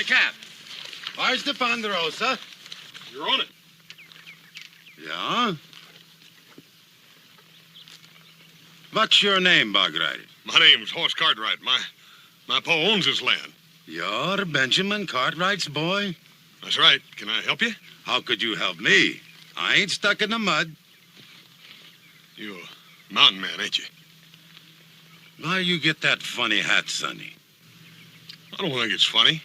the cab. Where's the Ponderosa? You're on it. Yeah? What's your name, Bogrider? My name's Horse Cartwright. My pa owns this land. You're Benjamin Cartwright's boy? That's right. Can I help you? How could you help me? I ain't stuck in the mud. You're a mountain man, ain't you? Why you get that funny hat, Sonny? I don't think it's funny.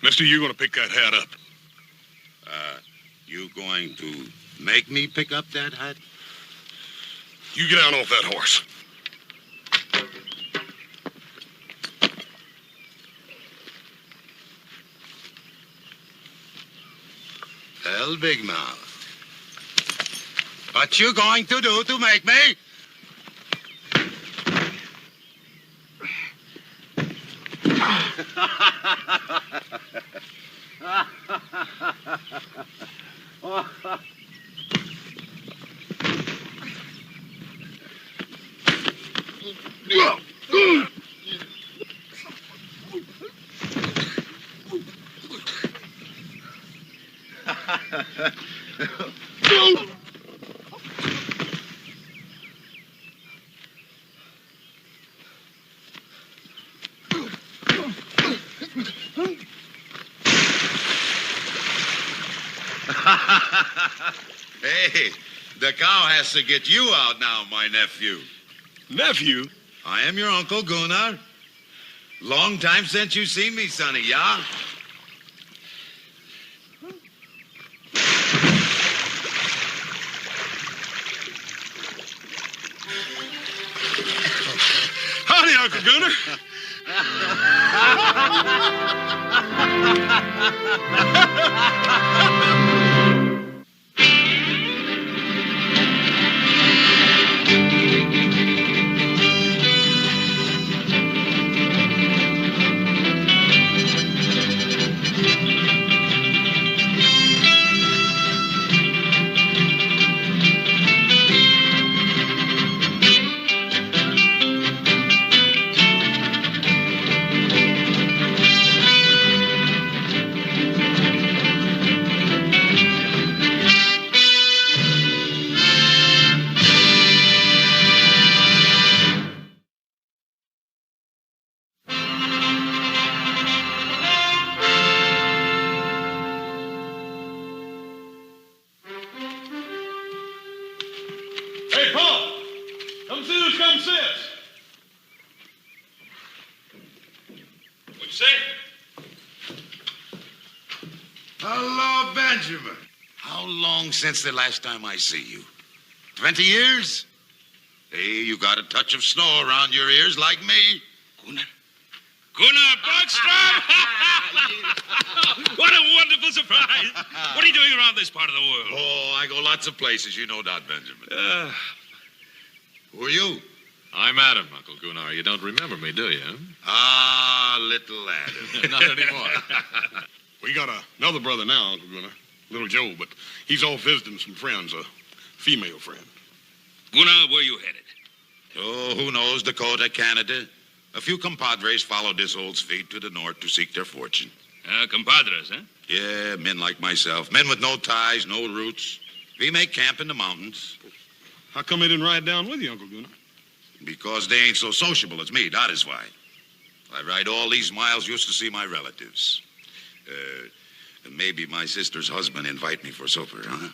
Mister, you're gonna pick that hat up. You going to make me pick up that hat? You get down off that horse. Well, Big Mouth. What you going to do to make me? Hey, the cow has to get you out now, my nephew. Nephew? I am your Uncle Gunnar. Long time since you seen me, Sonny, yeah? Howdy, Uncle Gunnar. Hey, Paul! Come see who's come see us. What'd you say? Hello, Benjamin. How long since the last time I see you? 20 years? Hey, you got a touch of snow around your ears like me. Gunnar Buckstrom! What a wonderful surprise. What are you doing around this part of the world? Oh, I go lots of places, you know that, Benjamin. Who are you? I'm Adam, Uncle Gunnar. You don't remember me, do you? Ah, little Adam. Not anymore. We got another brother now, Uncle Gunnar. Little Joe, but he's off visiting some friends, a female friend. Gunnar, where you headed? Oh, who knows? Dakota, Canada. A few compadres followed this old feet to the north to seek their fortune. Compadres, huh? Yeah, men like myself. Men with no ties, no roots. We make camp in the mountains. How come they didn't ride down with you, Uncle Gunnar? Because they ain't so sociable as me, that is why. I ride all these miles just to see my relatives. Maybe my sister's husband invite me for supper, huh?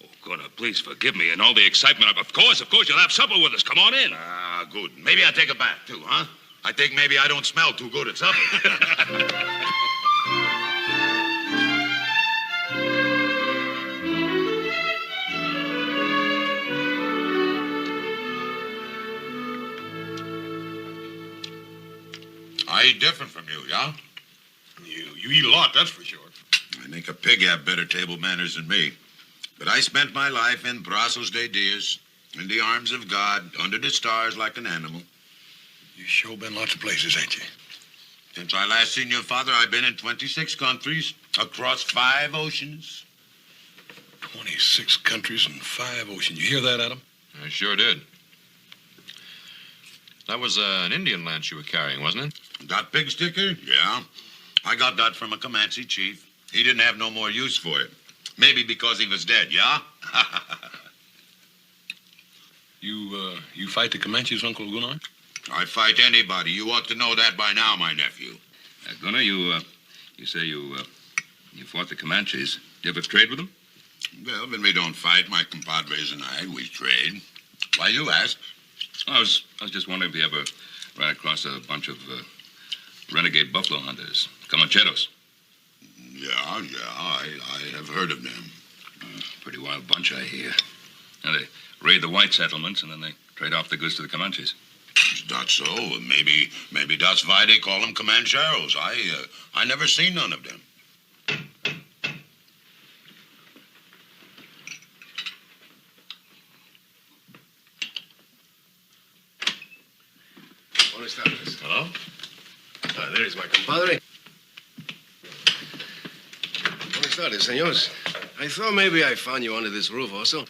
Oh, Gunnar, please forgive me and all the excitement. Of course, you'll have supper with us. Come on in. Ah, good. Maybe I'll take a bath, too, huh? I think maybe I don't smell too good at supper. I eat different from you, yeah? You eat a lot, that's for sure. I think a pig have better table manners than me. But I spent my life in brazos de Dios, in the arms of God, under the stars like an animal. You sure been lots of places, ain't you? Since I last seen your father, I've been in 26 countries, across 5 oceans. 26 countries and 5 oceans. You hear that, Adam? I sure did. That was an Indian lance you were carrying, wasn't it? That pig sticker? Yeah. I got that from a Comanche chief. He didn't have no more use for it. Maybe because he was dead, yeah? You fight the Comanches, Uncle Gunnar? I fight anybody. You ought to know that by now, my nephew. Gunnar, you say you fought the Comanches. You ever trade with them? Well, when we don't fight, my compadres and I, we trade. Why you ask? I was just wondering if you ever ran across a bunch of renegade buffalo hunters, Comancheros. Yeah, I have heard of them. Pretty wild bunch, I hear. Now, they raid the white settlements, and then they trade off the goods to the Comanches. Is that so? Maybe that's why they call them Comancheros. I never seen none of them. Buenas tardes. Hello? There is my compadre. Buenas tardes, senores. I thought maybe I found you under this roof also.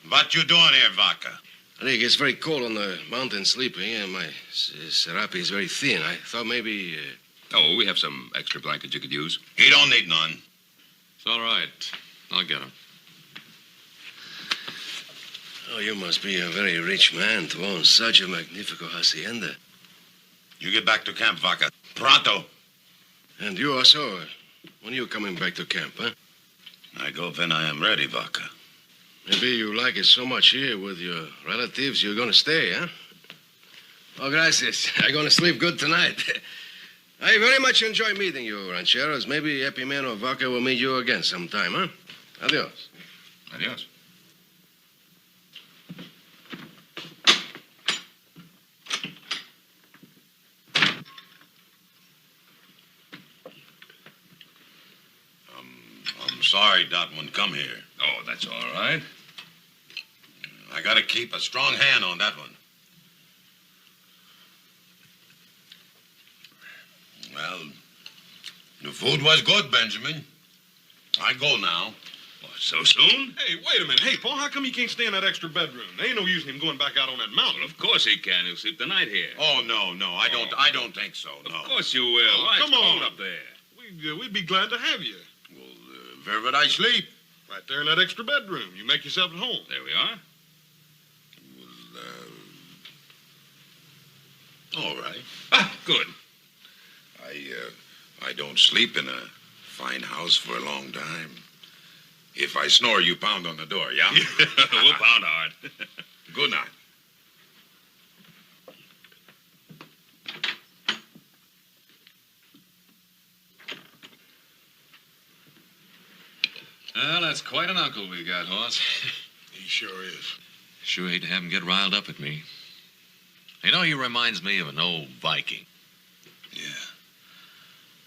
What you doing here, Vaca? I think it's very cold on the mountain sleeping, and my serape is very thin. I thought maybe... Oh, we have some extra blankets you could use. He don't need none. It's all right. I'll get him. Oh, you must be a very rich man to own such a magnifico hacienda. You get back to camp, Vaca. Pronto. And you also, when are you coming back to camp, huh? I go when I am ready, Vaca. Maybe you like it so much here with your relatives, you're gonna stay, huh? Oh, gracias. I'm gonna sleep good tonight. I very much enjoy meeting you, rancheros. Maybe Epiman or Vaca will meet you again sometime, huh? Adios. Adios. I'm sorry that one come here. Oh, that's all right. I gotta keep a strong hand on that one. Well, the food was good, Benjamin. I go now. What, so soon? Hey, wait a minute. Hey, Paul, how come you can't stay in that extra bedroom? There ain't no use in him going back out on that mountain. Well, of course he can. He'll sleep the night here. Oh, no, I don't think so, no. Of course you will. Oh, Why, come it's cold on. up there. We'd be glad to have you. Well, where would I sleep? Right there in that extra bedroom. You make yourself at home. There we are. All right. Ah, good. I don't sleep in a fine house for a long time. If I snore, you pound on the door, yeah? We'll pound hard. Good night. Well, that's quite an uncle we got, Hoss. He sure is. Sure hate to have him get riled up at me. You know, he reminds me of an old Viking. Yeah.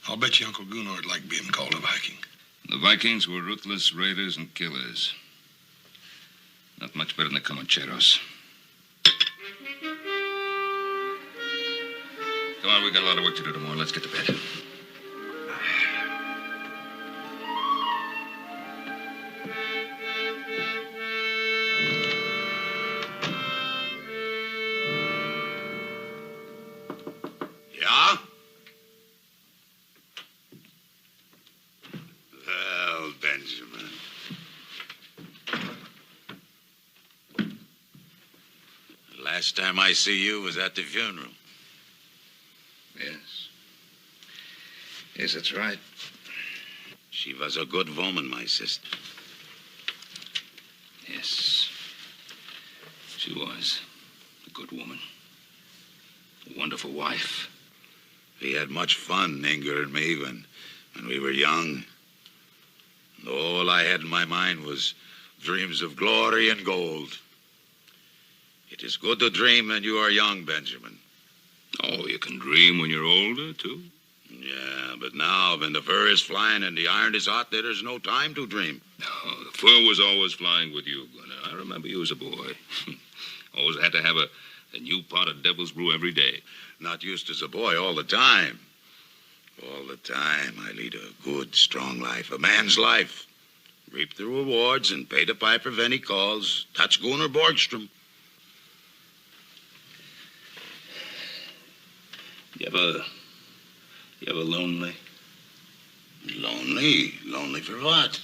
I'll bet you Uncle Gunnar'd like being called a Viking. The Vikings were ruthless raiders and killers. Not much better than the Comancheros. Come on, we got a lot of work to do tomorrow. Let's get to bed. Yeah? Well, Benjamin. Last time I see you was at the funeral. Yes. Yes, that's right. She was a good woman, my sister. Yes. She was a good woman. A wonderful wife. We had much fun, Inger and me, when we were young. And all I had in my mind was dreams of glory and gold. It is good to dream when you are young, Benjamin. Oh, you can dream when you're older, too? Yeah, but now, when the fur is flying and the iron is hot, there is no time to dream. Oh, the fur was always flying with you, Gunnar. I remember you as a boy. Always had to have a new pot of devil's brew every day. Not used as a boy all the time. All the time, I lead a good, strong life, a man's life. Reap the rewards and pay the piper when he calls. That's Gunnar Borgstrom. You ever lonely? Lonely? Lonely for what?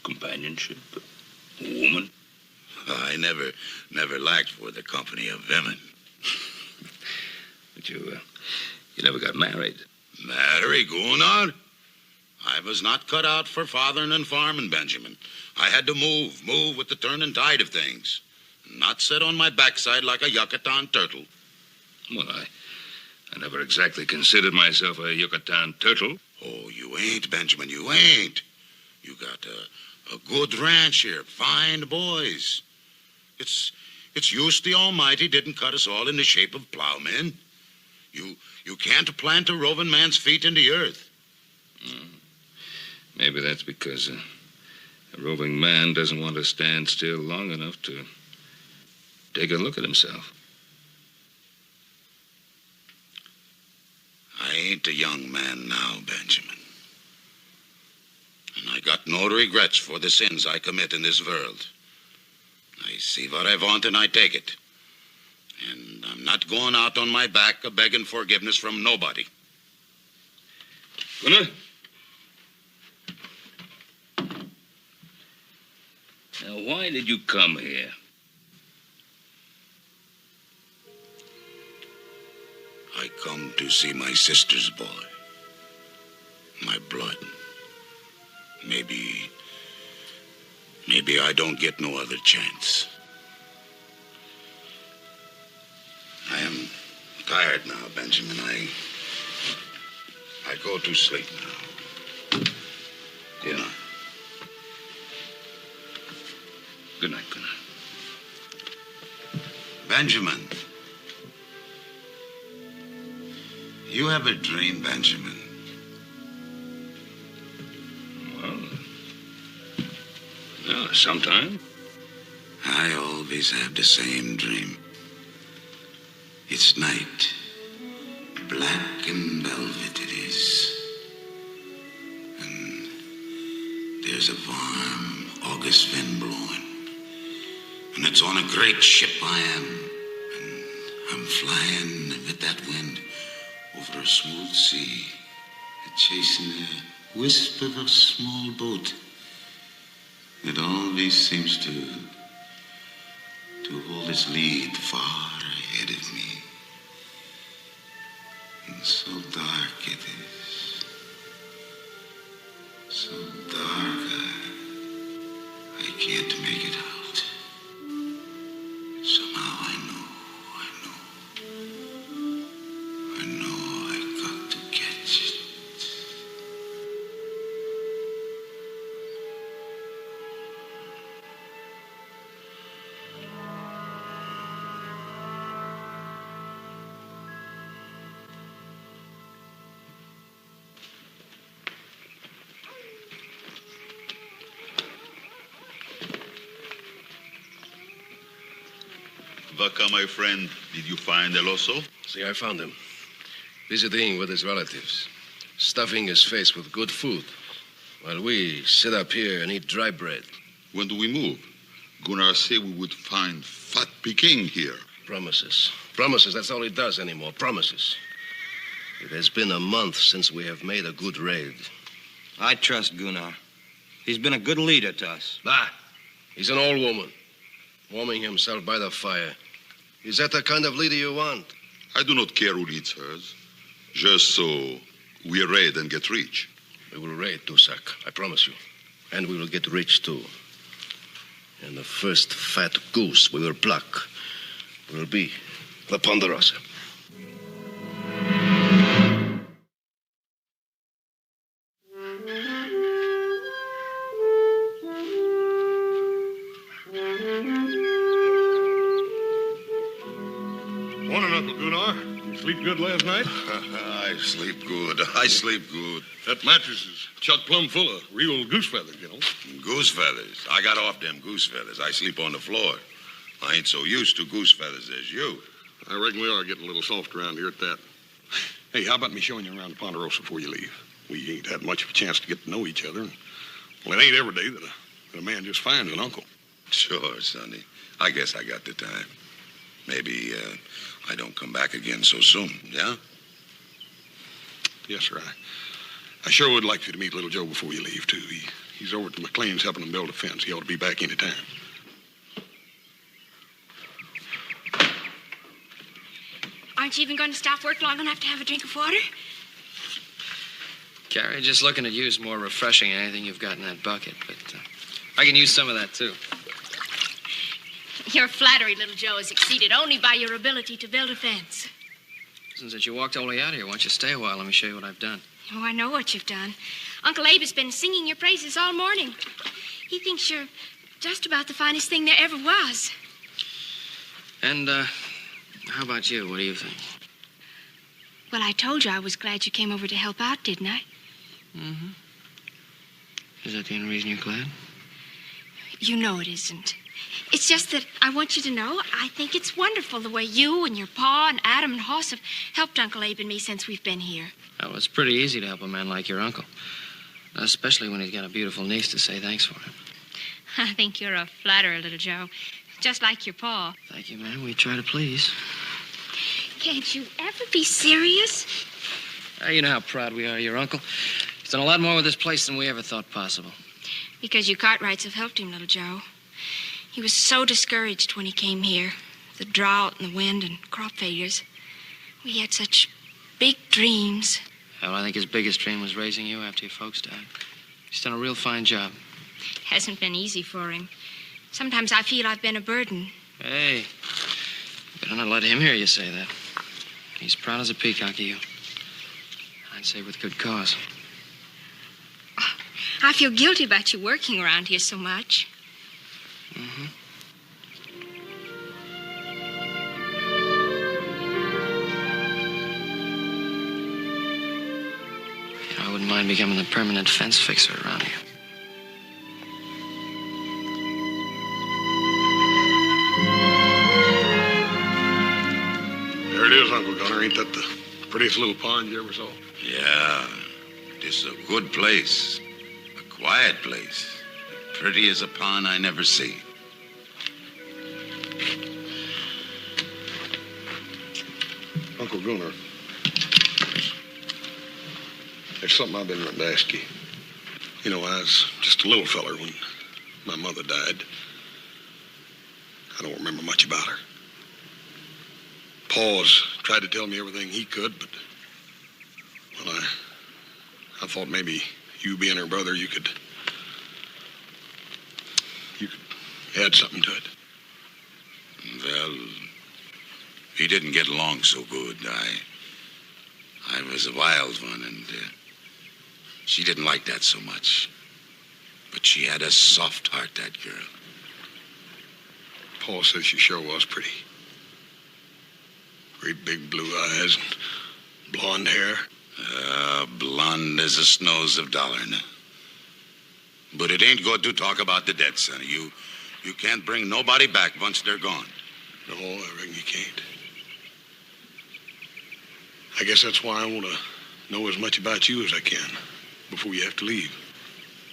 Companionship? A woman? I never lacked for the company of women. But you never got married. Marry, Gunnar? I was not cut out for fathering and farming, Benjamin. I had to move with the turning tide of things. Not sit on my backside like a Yucatan turtle. Well, I never exactly considered myself a Yucatan turtle. Oh, you ain't, Benjamin, you ain't. You got a good ranch here, fine boys. It's use the Almighty didn't cut us all in the shape of plowmen. You can't plant a roving man's feet in the earth. Maybe that's because a roving man doesn't want to stand still long enough to take a look at himself. I ain't a young man now, Benjamin. And I got no regrets for the sins I commit in this world. I see what I want and I take it. And I'm not going out on my back a-begging forgiveness from nobody. Gunnar? Now, why did you come here? I come to see my sister's boy. My blood. Maybe I don't get no other chance. I am tired now, Benjamin. I go to sleep now. Good night. Good night, Gunnar. Benjamin. You have a dream, Benjamin. Well, sometime. I always have the same dream. It's night. Black and velvet it is. And there's a warm August wind blowing. And it's on a great ship I am. And I'm flying with that wind over a smooth sea, chasing a wisp of a small boat. It always seems to hold its lead far ahead of me. And so dark it is. So dark I can't make it out. Somehow I know I got to catch it. Vaca, my friend, did you find El Oso? See, I found him. Visiting with his relatives. Stuffing his face with good food. While we sit up here and eat dry bread. When do we move? Gunnar said we would find fat Peking here. Promises. Promises, that's all he does anymore. Promises. It has been a month since we have made a good raid. I trust Gunnar. He's been a good leader to us. Ah, he's an old woman. Warming himself by the fire. Is that the kind of leader you want? I do not care who leads hers. Just so we raid and get rich. We will raid, Tusak, I promise you. And we will get rich, too. And the first fat goose we will pluck will be the Ponderosa. Morning, Uncle Gunnar. You sleep good last night? I sleep good. I sleep good. That mattress is chock plumb full of real goose feathers, you know. Goose feathers. I got off them goose feathers. I sleep on the floor. I ain't so used to goose feathers as you. I reckon we are getting a little soft around here at that. Hey, how about me showing you around the Ponderosa before you leave? We ain't had much of a chance to get to know each other. Well, it ain't every day that a man just finds an uncle. Sure, Sonny. I guess I got the time. Maybe I don't come back again so soon, yeah? Yes, sir. I sure would like for you to meet little Joe before you leave, too. He's over at the McLean's helping them build a fence. He ought to be back any time. Aren't you even going to stop work long enough to have a drink of water? Carrie, just looking at you is more refreshing than anything you've got in that bucket, but I can use some of that, too. Your flattery, little Joe, is exceeded only by your ability to build a fence. Since you walked all the way out here, why don't you stay a while? Let me show you what I've done. Oh, I know what you've done. Uncle Abe has been singing your praises all morning. He thinks you're just about the finest thing there ever was. And, how about you? What do you think? Well, I told you I was glad you came over to help out, didn't I? Mm-hmm. Is that the only reason you're glad? You know it isn't. It's just that I want you to know I think it's wonderful the way you and your pa and Adam and Hoss have helped Uncle Abe and me since we've been here. Well, it's pretty easy to help a man like your uncle. Especially when he's got a beautiful niece to say thanks for him. I think you're a flatterer, little Joe. Just like your pa. Thank you, ma'am. We try to please. Can't you ever be serious? You know how proud we are of your uncle. He's done a lot more with this place than we ever thought possible. Because you Cartwrights have helped him, little Joe. He was so discouraged when he came here. The drought and the wind and crop failures. We had such big dreams. Well, I think his biggest dream was raising you after your folks died. He's done a real fine job. Hasn't been easy for him. Sometimes I feel I've been a burden. Hey, better not let him hear you say that. He's proud as a peacock of you. I'd say with good cause. I feel guilty about you working around here so much. Mm-hmm. You know, I wouldn't mind becoming the permanent fence fixer around here. There it is, Uncle Gunner. Ain't that the prettiest little pond you ever saw? Yeah, this is a good place. A quiet place. Pretty as a pond I never see. Uncle Gunner, there's something I've been wanting to ask you. You know, I was just a little feller when my mother died. I don't remember much about her. Pa's tried to tell me everything he could, but, well, I thought maybe you being her brother, you could add something to it. Well, he didn't get along so good. I was a wild one, and she didn't like that so much. But she had a soft heart, that girl. Pa says she sure was pretty. Great big blue eyes and blonde hair. Blonde as the snows of Dollarna. But it ain't good to talk about the dead, sonny. You can't bring nobody back once they're gone. No, I reckon you can't. I guess that's why I want to know as much about you as I can before you have to leave.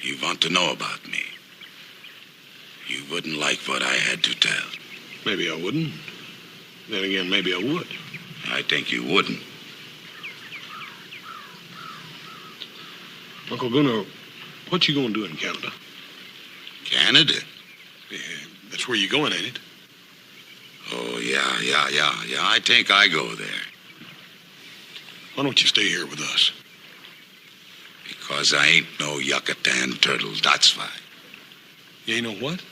You want to know about me. You wouldn't like what I had to tell. Maybe I wouldn't. Then again, maybe I would. I think you wouldn't. Uncle Gunnar, what you gonna do in Canada? Canada? Yeah, that's where you're going, ain't it? Oh, yeah. I think I go there. Why don't you stay here with us? Because I ain't no Yucatan turtle, that's why. You ain't know what?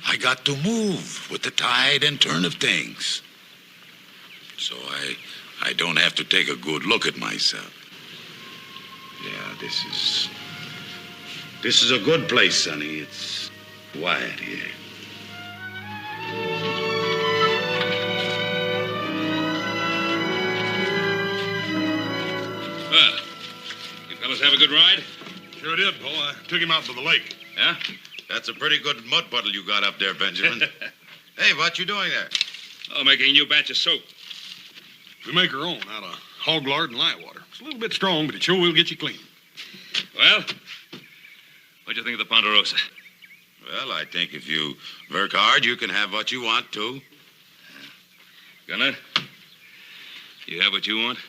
I got to move with the tide and turn of things. So I don't have to take a good look at myself. Yeah, this is a good place, sonny. It's quiet here. Well, you fellas have a good ride? Sure did, Paul. I took him out to the lake. Yeah? That's a pretty good mud puddle you got up there, Benjamin. Hey, what you doing there? Oh, making a new batch of soap. We make our own out of hog lard and light water. It's a little bit strong, but it sure will get you clean. Well, what'd you think of the Ponderosa? Well, I think if you work hard, you can have what you want, too. Gunner, you have what you want?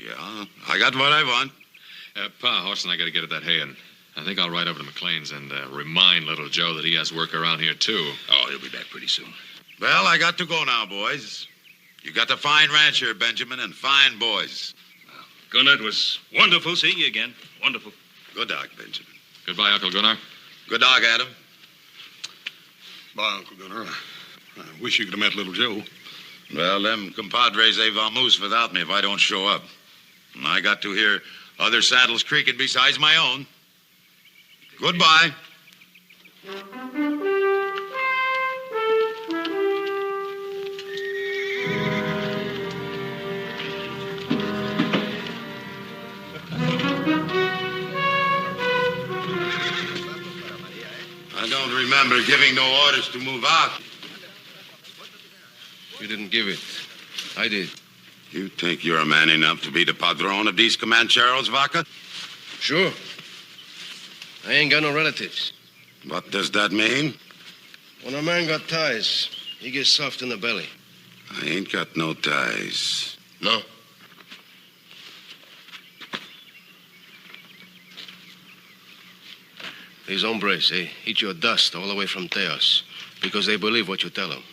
Yeah, I got what I want. Pa, Horse and I got to get at that hay, and I think I'll ride over to McLean's and remind little Joe that he has work around here, too. Oh, he'll be back pretty soon. Well, I got to go now, boys. You got a fine ranch here, Benjamin, and fine boys. Gunnar, it was wonderful seeing you again. Wonderful. Good dog, Benjamin. Goodbye, Uncle Gunnar. Good dog, Adam. Bye, Uncle Gunnar. I wish you could have met little Joe. Well, them compadres, they vamoose without me if I don't show up. And I got to hear other saddles creaking besides my own. Goodbye. I don't remember giving no orders to move out. You didn't give it. I did. You think you're a man enough to be the padrone of these Comancheros, Vaca? Sure. I ain't got no relatives. What does that mean? When a man got ties, he gets soft in the belly. I ain't got no ties. No? These hombres, they eat your dust all the way from Teos because they believe what you tell them.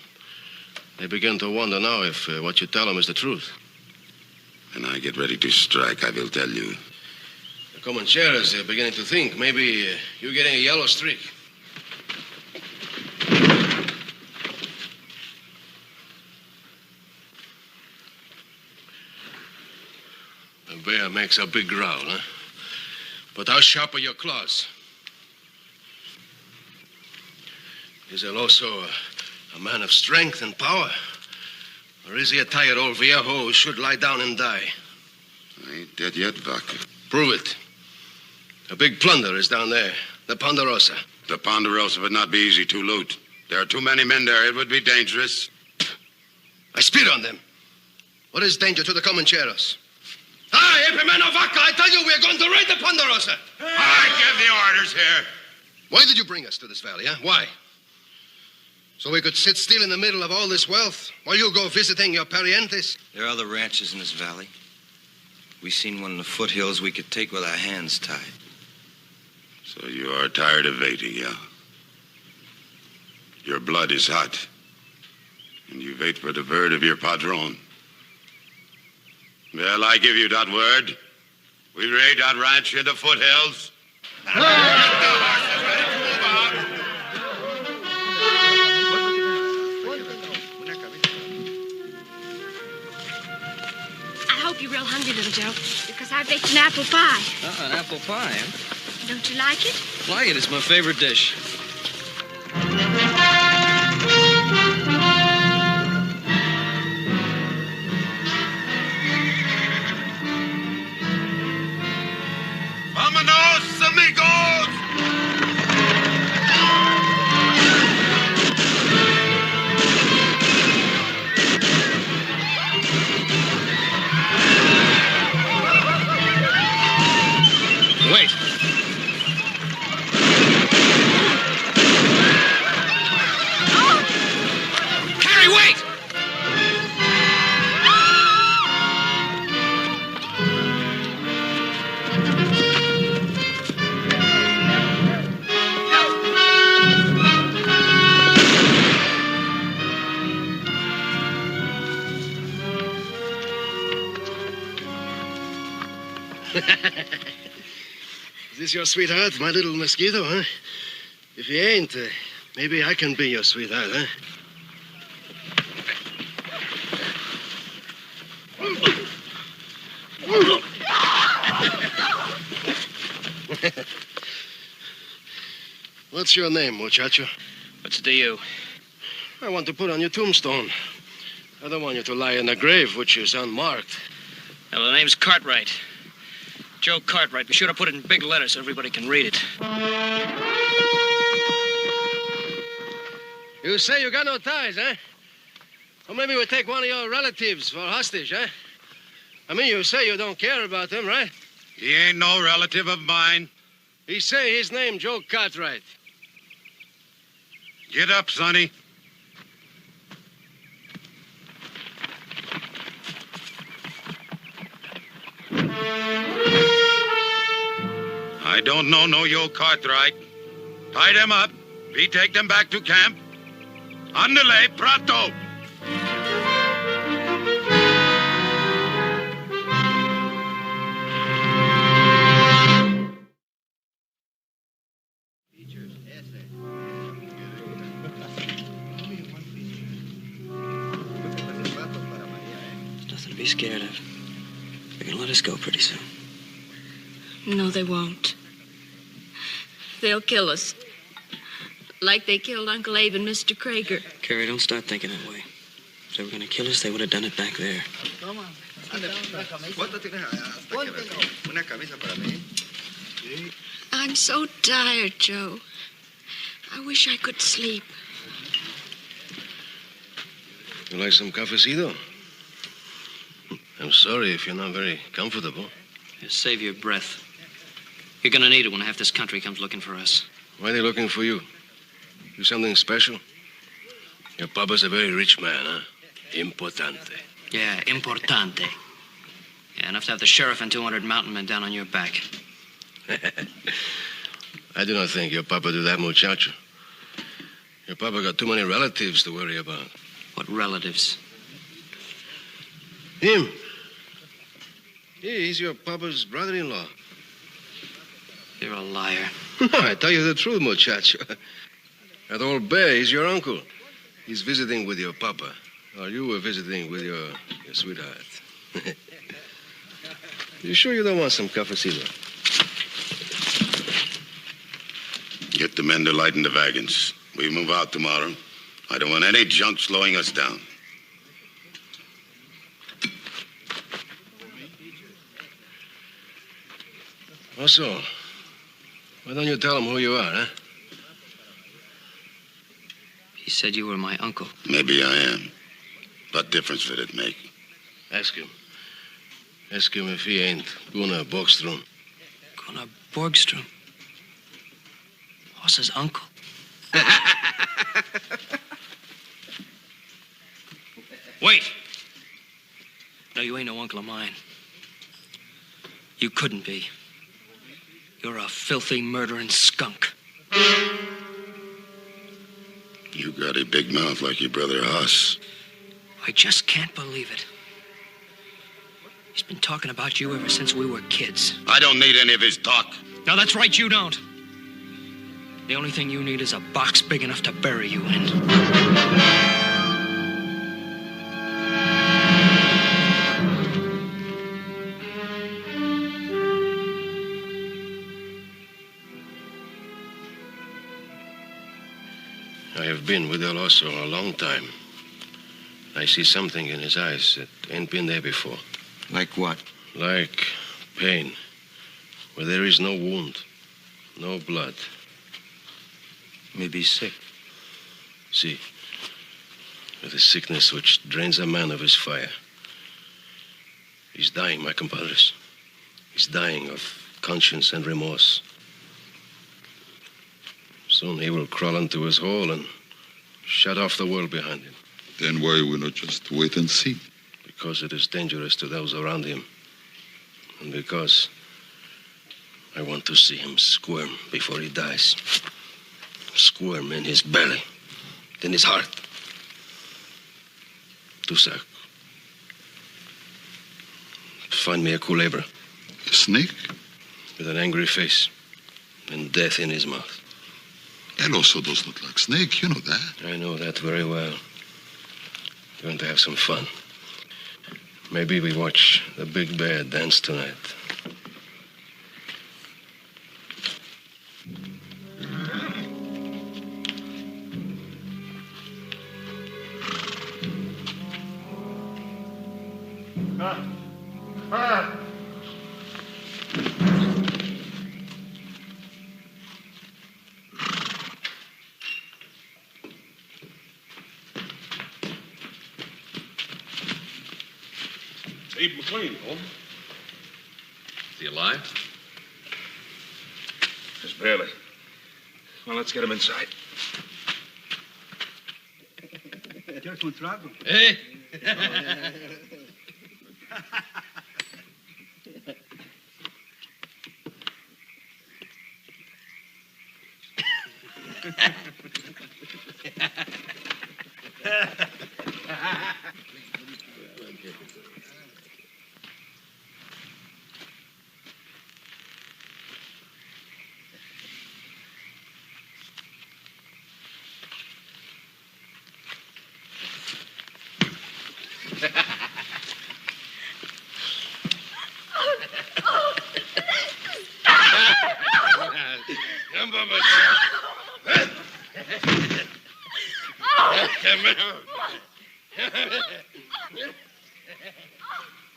They begin to wonder now if what you tell them is the truth. When I get ready to strike, I will tell you. The Comancheros, they're beginning to think maybe you're getting a yellow streak. The bear makes a big growl, huh? But how sharp are your claws? Is El Oso a man of strength and power? Or is he a tired old viejo who should lie down and die? I ain't dead yet, Vaca. Prove it. A big plunder is down there, the Ponderosa. The Ponderosa would not be easy to loot. There are too many men there. It would be dangerous. I spit on them. What is danger to the Comancheros? Hi, Epimeno Vaca, I tell you, we're going to raid the Ponderosa. I give the orders here. Why did you bring us to this valley, huh? Why? So we could sit still in the middle of all this wealth while you go visiting your parientes? There are other ranches in this valley. We seen one in the foothills we could take with our hands tied. So you are tired of waiting, yeah? Your blood is hot. And you wait for the word of your padrone. Well, I give you that word. We raid that ranch in the foothills. I hope you're real hungry, little Joe, because I baked an apple pie. An apple pie, huh? Don't you like it? Like it. It's my favorite dish. Vámonos, amigos! Wait. Carrie, wait! Is this your sweetheart, my little mosquito, huh? If you ain't, maybe I can be your sweetheart, huh? What's your name, muchacho? What's it to you? I want to put on your tombstone. I don't want you to lie in a grave which is unmarked. Well, the name's Cartwright. Joe Cartwright. Be sure to put it in big letters so everybody can read it. You say you got no ties, huh? Well, maybe we take one of your relatives for hostage, huh? I mean, you say you don't care about them, right? He ain't no relative of mine. He say his name Joe Cartwright. Get up, Sonny. I don't know no your Cartwright. Tie them up. We take them back to camp. Andale, pronto. There's nothing to be scared of. They're gonna let us go pretty soon. No, they won't. They'll kill us. Like they killed Uncle Abe and Mr. Krager. Carrie, don't start thinking that way. If they were gonna kill us, they would have done it back there. I'm so tired, Joe. I wish I could sleep. You like some cafecito? I'm sorry if you're not very comfortable. Just save your breath. You're gonna need it when half this country comes looking for us. Why are they looking for you? You something special? Your papa's a very rich man, huh? Importante. Yeah, importante. Yeah, enough to have the sheriff and 200 mountain men down on your back. I do not think your papa do that, muchacho. Your papa got too many relatives to worry about. What relatives? Him. He's your papa's brother-in-law. You're a liar. I tell you the truth, muchacho. That old bear is your uncle. He's visiting with your papa. Or you were visiting with your sweetheart. You sure you don't want some cafecito? Get the men to lighten the wagons. We move out tomorrow. I don't want any junk slowing us down. Also, why don't you tell him who you are, huh? He said you were my uncle. Maybe I am. What difference would it make? Ask him. Ask him if he ain't Gunnar Borgstrom. Gunnar Borgstrom? Boss's uncle? Wait. No, you ain't no uncle of mine. You couldn't be. You're a filthy, murdering skunk. You got a big mouth like your brother Huss. I just can't believe it. He's been talking about you ever since we were kids. I don't need any of his talk. No, that's right, you don't. The only thing you need is a box big enough to bury you in. I have been with El Oso a long time. I see something in his eyes that ain't been there before. Like what? Like pain, where there is no wound, no blood. Maybe sick. See, with a sickness which drains a man of his fire. He's dying, my compadres. He's dying of conscience and remorse. Soon he will crawl into his hole and shut off the world behind him. Then why we not just wait and see? Because it is dangerous to those around him. And because I want to see him squirm before he dies. Squirm in his belly, in his heart. Tusak, find me a culebra. A snake? With an angry face and death in his mouth. El Oso does look like snake, you know that. I know that very well. We're going to have some fun. Maybe we watch the big bear dance tonight. Abe McLean, Holmes. Is he alive? Just barely. Well, let's get him inside. Hey!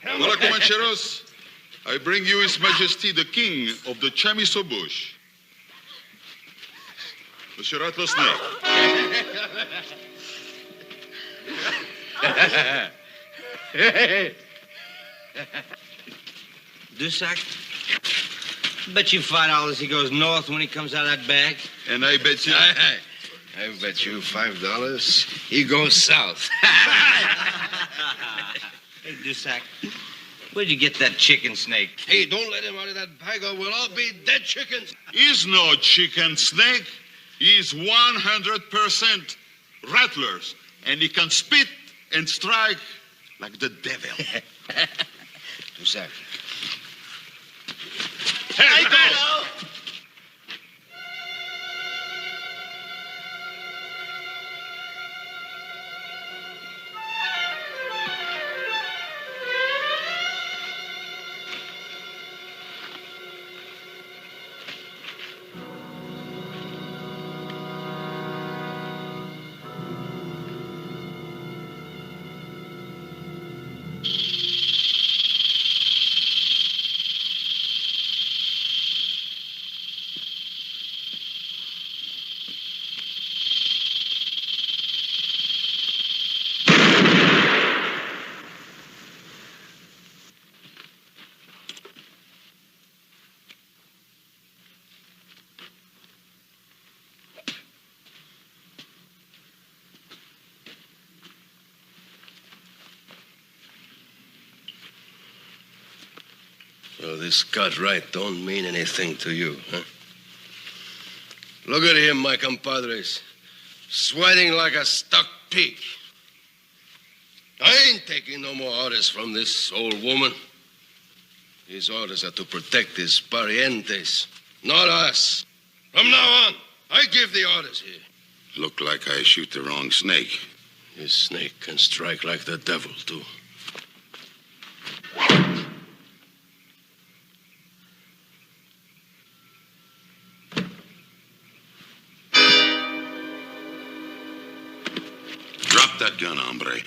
Hola, Comancheros. I bring you His Majesty the King of the Chamiso Bush. Monsieur Rattlesnake. Dusac? Bet you $5 he goes north when he comes out of that bag. And I bet you... I bet you $5 he goes south. Hey, Dusac, where'd you get that chicken snake? Hey, don't let him out of that bag or we'll all be dead chickens. He's no chicken snake. He's 100% rattlers. And he can spit and strike like the devil. Dusac. Hey, go! So this cut right don't mean anything to you, huh? Look at him, my compadres. Sweating like a stuck pig. I ain't taking no more orders from this old woman. His orders are to protect his parientes, not us. From now on, I give the orders here. Look like I shoot the wrong snake. This snake can strike like the devil, too. Drop that gun, hombre.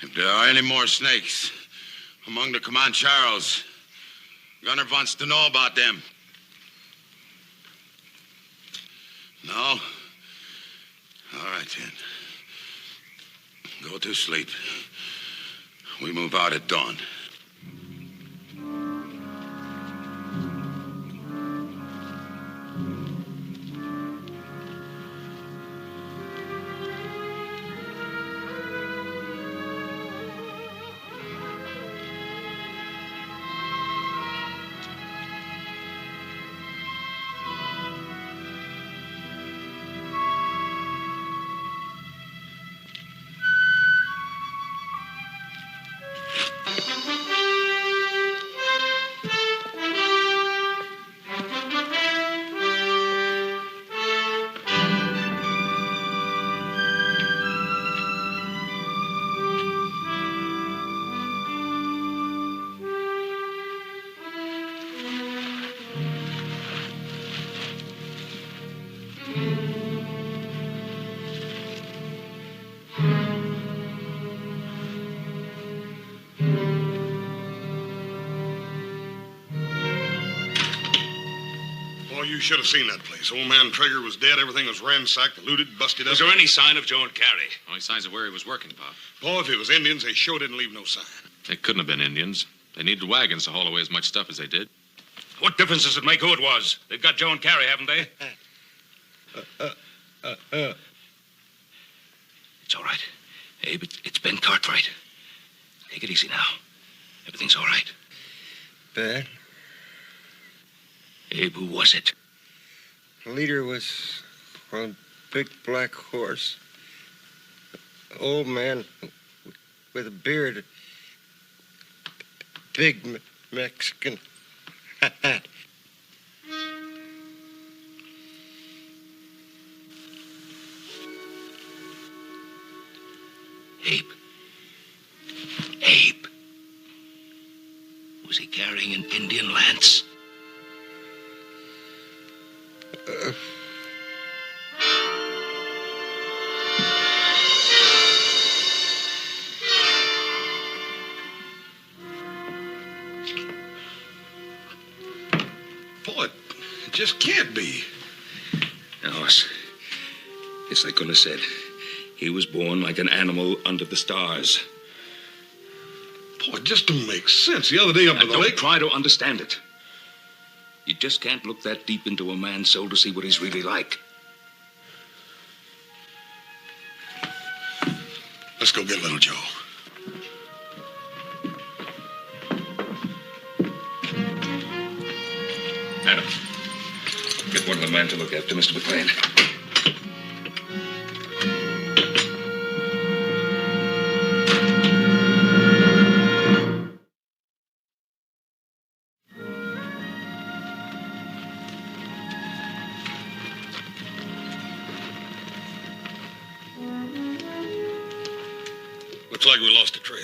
If there are any more snakes among the Comancheros, Gunner wants to know about them. No? All right, then. Go to sleep. We move out at dawn. should have seen that place. Old man Traeger was dead. Everything was ransacked, looted, busted up. Was there any sign of Joe and Carrie? Only signs of where he was working, Pop. Paul, if it was Indians, they sure didn't leave no sign. It couldn't have been Indians. They needed wagons to haul away as much stuff as they did. What difference does it make who it was? They've got Joe and Carrie, haven't they? It's all right. Abe, it's Ben Cartwright. Take it easy now. Everything's all right. Ben? Abe, who was it? The leader was on a big black horse. Old man with a beard. Big Mexican hat. Abe. Abe. Was he carrying an Indian lance? Paul, it just can't be. No, it's like Gunnar said. He was born like an animal under the stars. Paul, it just don't make sense. The other day up at the Don't lake... try to understand it. You just can't look that deep into a man's soul to see what he's really like. Let's go get little Joe. Adam, get one of the men to look after Mr. McLean. Looks like we lost the trail.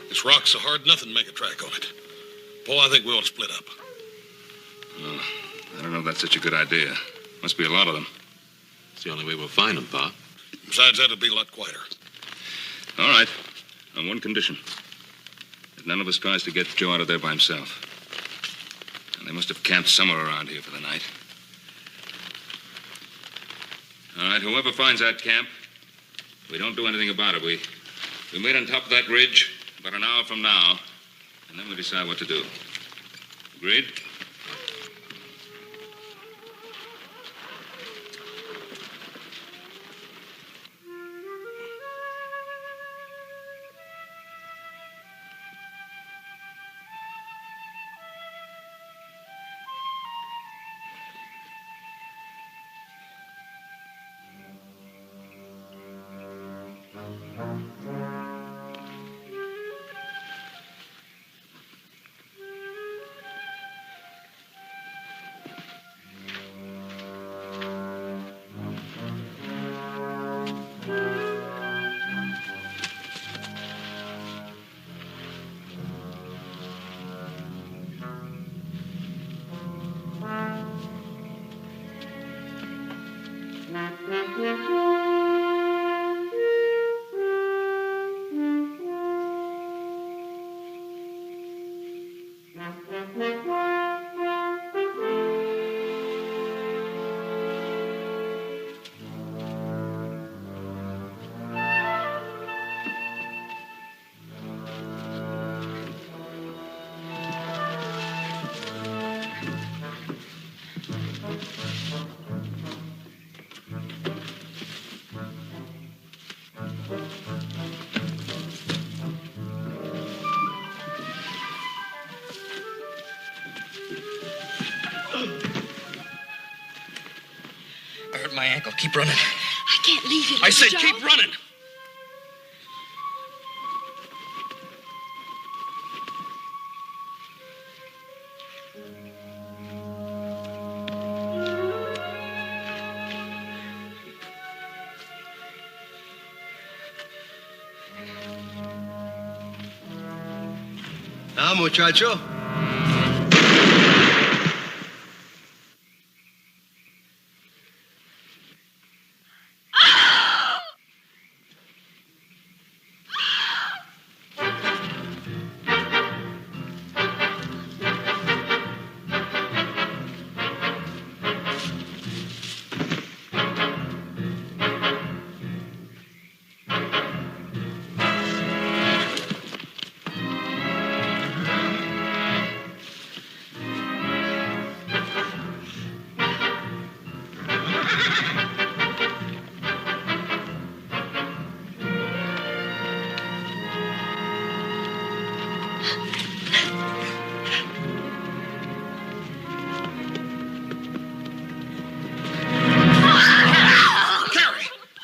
This rock's so hard, nothing to make a track on it. Paul, I think we ought to split up. I don't know if that's such a good idea. Must be a lot of them. It's the only way we'll find them, Pop. Besides that, it'll be a lot quieter. All right. On one condition. That none of us tries to get Joe out of there by himself. And they must have camped somewhere around here for the night. All right, whoever finds that camp, we don't do anything about it. We meet on top of that ridge about an hour from now, and then we decide what to do. Agreed? I hurt my ankle. Keep running. I can't leave you, I said Joe. keep running. Now, muchacho.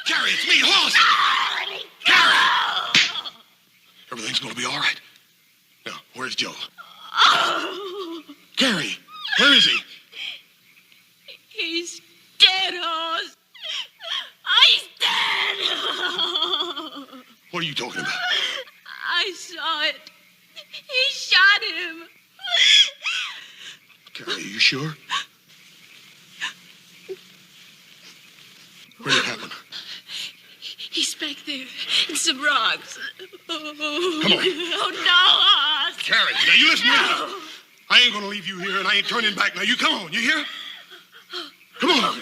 Carrie, it's me, Hoss! Carrie! Everything's gonna be all right. Now, where's Joe? Carrie, where is he? He's dead, Hoss. He's dead. What are you talking about? I saw it. He shot him. Carrie, are you sure? Where did it happen? He's back there in some rocks. Come on. Oh, no, Hoss. Carrie, now you listen to me. I ain't gonna leave you here, and I ain't turning back. Now you come on, you hear? Come on.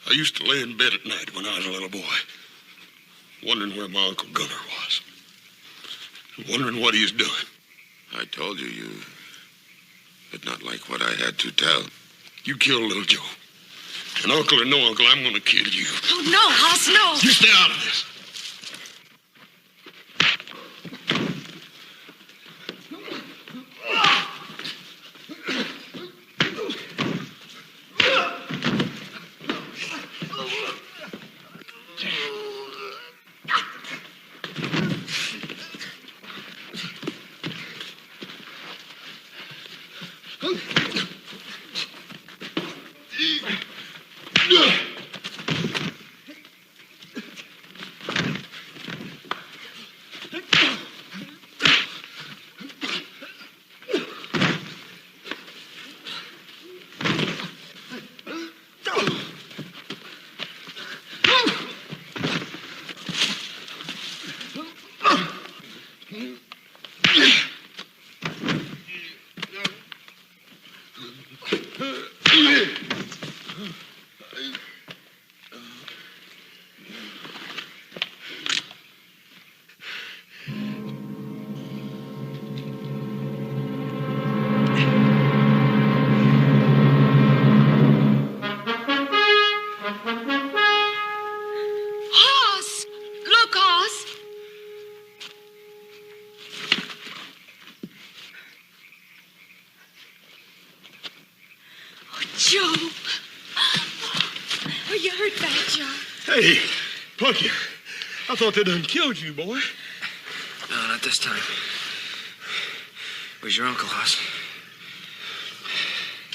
I used to lay in bed at night when I was a little boy, wondering where my Uncle Gunnar was, wondering what he was doing. I told you you did not like what I had to tell. You killed little Joe. And uncle or no uncle, I'm going to kill you. Oh, no, Hoss, no. You stay out of this. Hoss! Look, Hoss! Oh, Joe! Are you hurt bad, Joe? Hey, Plunky, I thought they done killed you, boy. No, not this time. Where's your uncle, Hoss?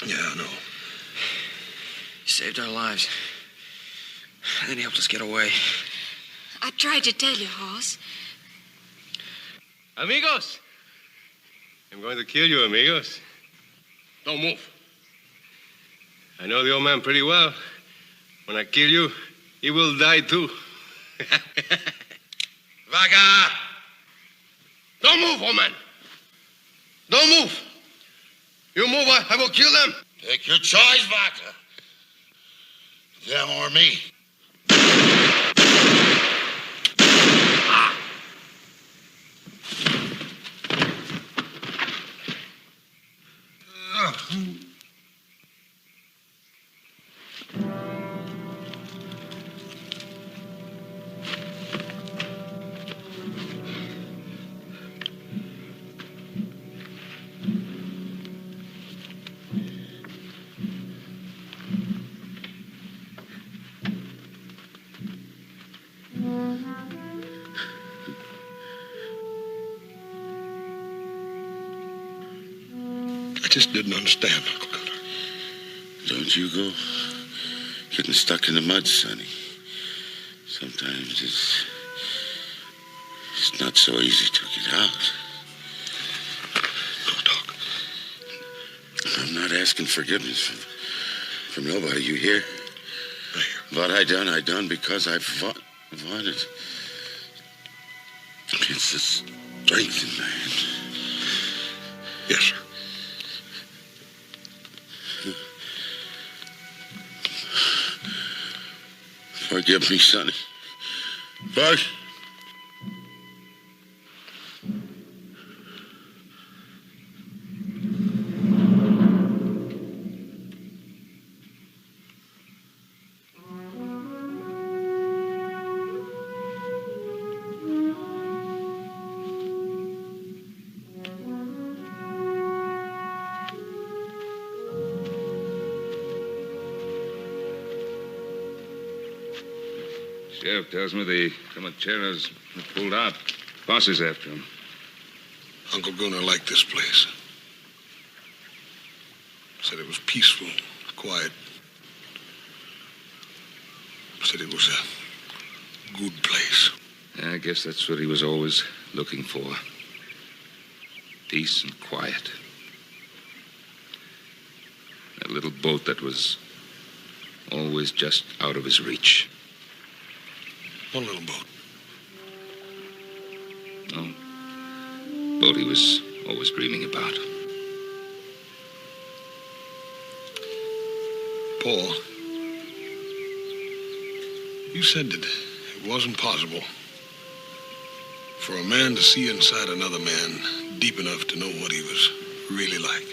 Yeah, I know. He saved our lives. And then he helped us get away. I tried to tell you, Hoss. Amigos! I'm going to kill you, amigos. Don't move. I know the old man pretty well. When I kill you, he will die too. Vaga! Don't move, old man. Don't move. You move, I will kill them. Take your choice, Vaca. Them or me. I just didn't understand, Uncle Gunnar. Don't you go getting stuck in the mud, Sonny. Sometimes it's not so easy to get out. Don't talk. I'm not asking forgiveness from nobody, you hear? I hear. What I done because I wanted. It's the strength in man. Yes, sir. Forgive me, Sonny. But Sheriff tells me the Comancheros have pulled out. Boss is after him. Uncle Gunnar liked this place. Said it was peaceful, quiet. Said it was a good place. I guess that's what he was always looking for. Peace and quiet. That little boat that was always just out of his reach. One little boat. No. Boat he was always dreaming about. Paul, you said that it wasn't possible for a man to see inside another man deep enough to know what he was really like.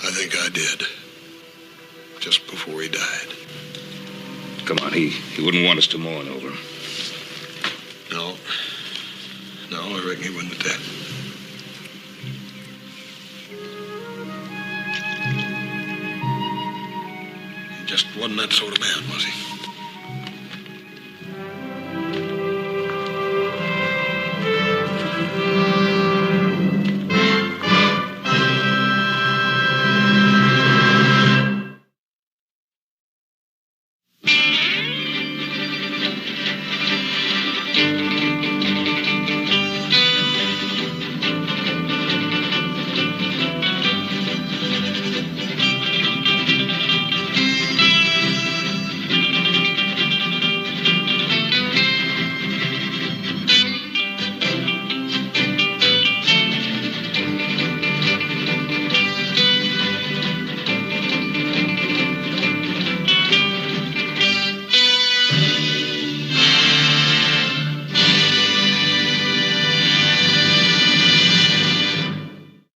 I think I did. Just before he died. Come on, he wouldn't want us to mourn over him. No, I reckon he wouldn't at that. He just wasn't that sort of man, was he?